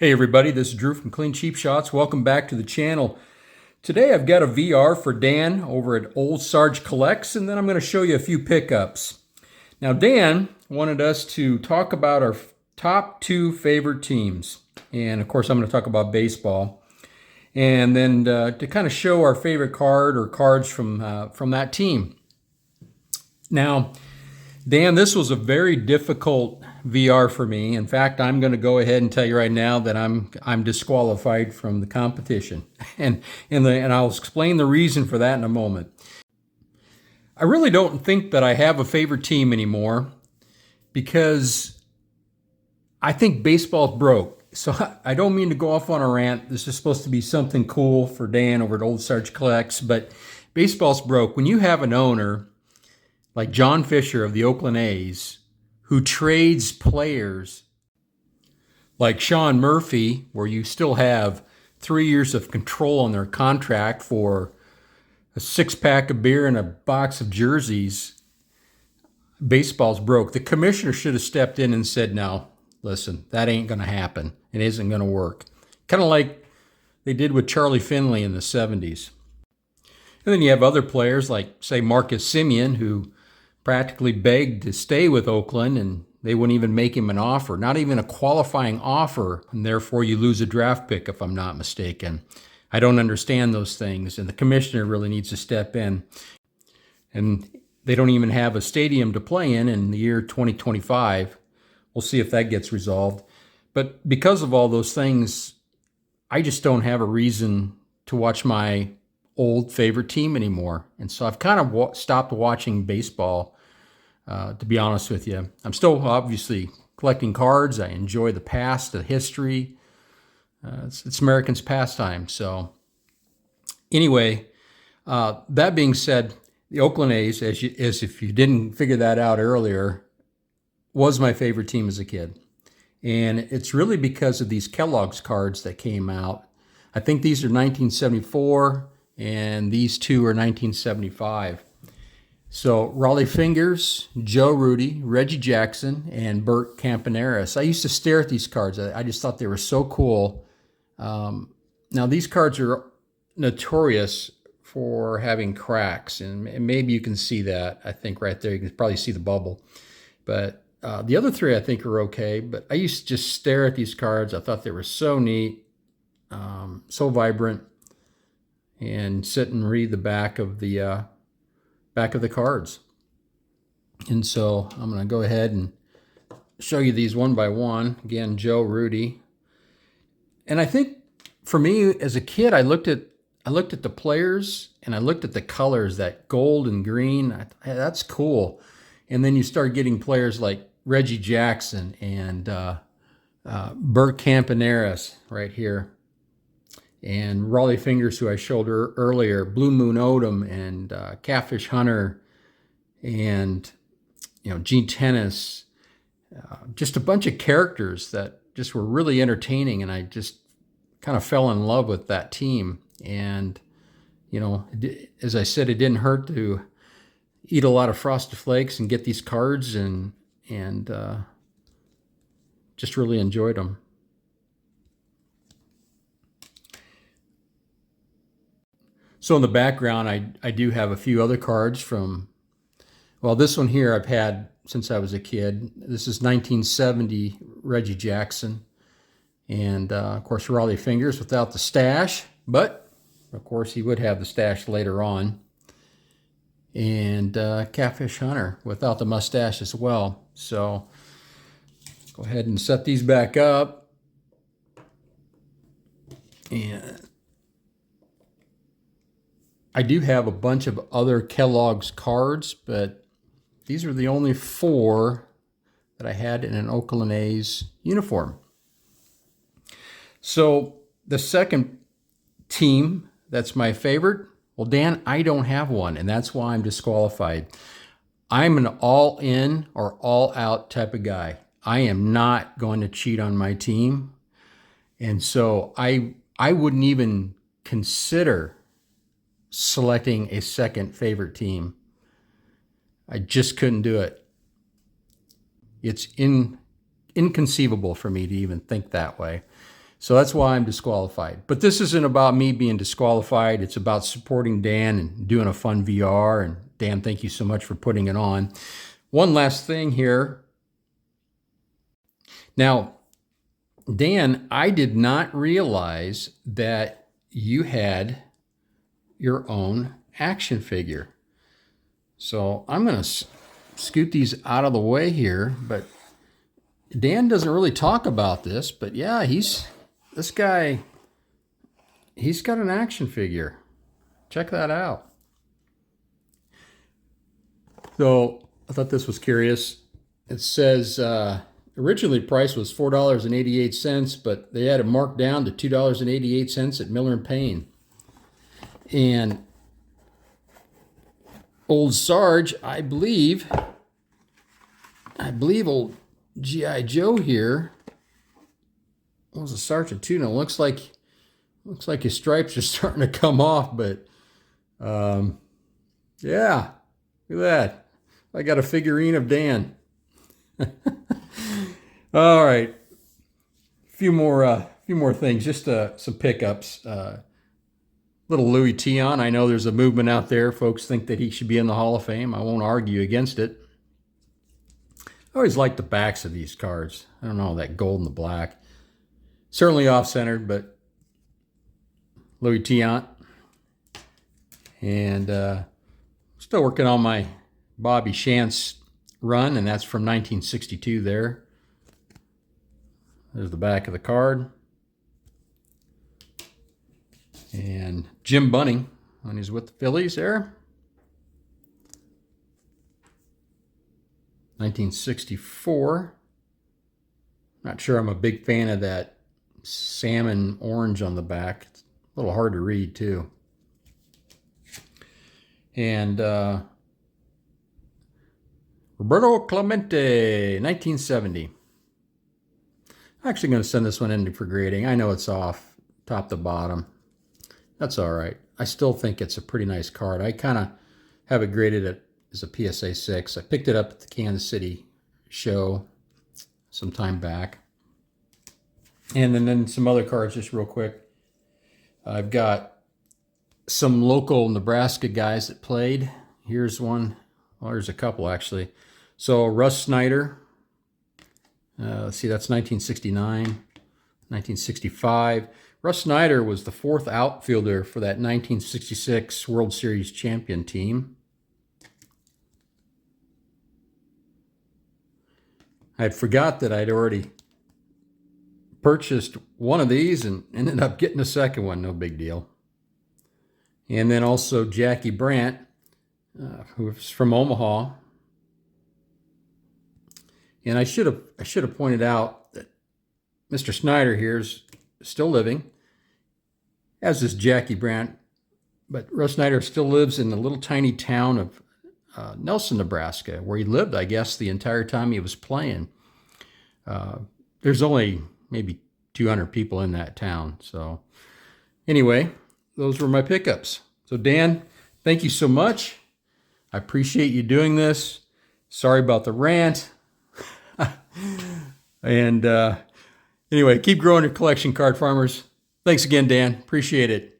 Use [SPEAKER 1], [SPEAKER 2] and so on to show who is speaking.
[SPEAKER 1] Hey everybody, this is Drew from Clean Cheap Shots. Welcome back to the channel. Today I've got a VR for Dan over at Old Sarge Collects, and then I'm going to show you a few pickups. Now Dan wanted us to talk about our top two favorite teams, and of course I'm going to talk about baseball, and then to kind of show our favorite card or cards from that team. Now, Dan, this was a very difficult VR for me. In fact, I'm going to go ahead and tell you right now that I'm disqualified from the competition, and I'll explain the reason for that in a moment. I really don't think that I have a favorite team anymore because I think baseball's broke. So I don't mean to go off on a rant. This is supposed to be something cool for Dan over at Old Sarge Collects, but baseball's broke. When you have an owner like John Fisher of the Oakland A's, who trades players like Sean Murphy, where you still have 3 years of control on their contract for a six-pack of beer and a box of jerseys, baseball's broke. The commissioner should have stepped in and said, no, listen, that ain't going to happen. It isn't going to work. Kind of like they did with Charlie Finley in the 70s. And then you have other players like, say, Marcus Semien, who practically begged to stay with Oakland, and they wouldn't even make him an offer, not even a qualifying offer, and therefore you lose a draft pick, if I'm not mistaken. I don't understand those things, and the commissioner really needs to step in. And they don't even have a stadium to play in the year 2025. We'll see if that gets resolved. But because of all those things, I just don't have a reason to watch my old favorite team anymore. And so I've kind of stopped watching baseball, to be honest with you. I'm still obviously collecting cards. I enjoy the past, the history. It's Americans' pastime. So anyway, that being said, the Oakland A's, as if you didn't figure that out earlier, was my favorite team as a kid. And it's really because of these Kellogg's cards that came out. I think these are 1974. And these two are 1975. So Rollie Fingers, Joe Rudi, Reggie Jackson, and Bert Campaneris. I used to stare at these cards. I just thought they were so cool. Now these cards are notorious for having cracks, and maybe you can see that. I think right there you can probably see the bubble. But the other three I think are okay. But I used to just stare at these cards. I thought they were so neat, so vibrant. And sit and read the back of the cards. And so I'm going to go ahead and show you these one by one. Again, Joe Rudi. And I think for me as a kid, I looked at the players and I looked at the colors, that gold and green. That's cool. And then you start getting players like Reggie Jackson and Bert Campaneris right here. And Rollie Fingers, who I showed earlier, Blue Moon Odom, and Catfish Hunter, and Gene Tennis, just a bunch of characters that just were really entertaining, and I just kind of fell in love with that team. And as I said, it didn't hurt to eat a lot of Frosted Flakes and get these cards, and just really enjoyed them. So in the background, I do have a few other cards from, well, this one here I've had since I was a kid. This is 1970 Reggie Jackson. And, of course, Rollie Fingers without the stash. But, of course, he would have the stash later on. And Catfish Hunter without the mustache as well. So go ahead and set these back up. And I do have a bunch of other Kellogg's cards, but these are the only four that I had in an Oakland A's uniform. So the second team that's my favorite, well, Dan, I don't have one, and that's why I'm disqualified. I'm an all-in or all-out type of guy. I am not going to cheat on my team, and so I wouldn't even consider selecting a second favorite team. I just couldn't do it. It's inconceivable for me to even think that way. So that's why I'm disqualified. But this isn't about me being disqualified. It's about supporting Dan and doing a fun VR. And Dan, thank you so much for putting it on. One last thing here. Now, Dan, I did not realize that you had your own action figure. So I'm going to scoot these out of the way here, but Dan doesn't really talk about this, but yeah, this guy, he's got an action figure. Check that out. So I thought this was curious. It says originally the price was $4.88, but they had it marked down to $2.88 at Miller and Payne. And Old Sarge, I believe old G.I. Joe here was a Sergeant Tuna. Looks like his stripes are starting to come off, but yeah, look at that. I got a figurine of Dan. All right, a few more things, just some pickups. Little Louis Tiant. I know there's a movement out there. Folks think that he should be in the Hall of Fame. I won't argue against it. I always like the backs of these cards. I don't know, that gold and the black. Certainly off-centered, but Louis Tiant. And still working on my Bobby Shantz run, and that's from 1962 there. There's the back of the card. And Jim Bunning, when he's with the Phillies there. 1964. Not sure I'm a big fan of that salmon orange on the back. It's a little hard to read too. And Roberto Clemente, 1970. I'm actually going to send this one in for grading. I know it's off top to bottom. That's all right. I still think it's a pretty nice card. I kind of have it graded as a PSA 6. I picked it up at the Kansas City show some time back. And then some other cards just real quick. I've got some local Nebraska guys that played. Here's one. Well, there's a couple actually. So Russ Snyder. Let's see, that's 1969, 1965. Russ Snyder was the fourth outfielder for that 1966 World Series champion team. I had forgot that I'd already purchased one of these and ended up getting a second one, no big deal. And then also Jackie Brandt, who's from Omaha. And I should have pointed out that Mr. Snyder here is still living, as is Jackie Brandt, but Russ Snyder still lives in the little tiny town of Nelson, Nebraska, where he lived, I guess, the entire time he was playing. There's only maybe 200 people in that town. So anyway, those were my pickups. So Dan, thank you so much. I appreciate you doing this. Sorry about the rant. And anyway, keep growing your collection, card farmers. Thanks again, Dan. Appreciate it.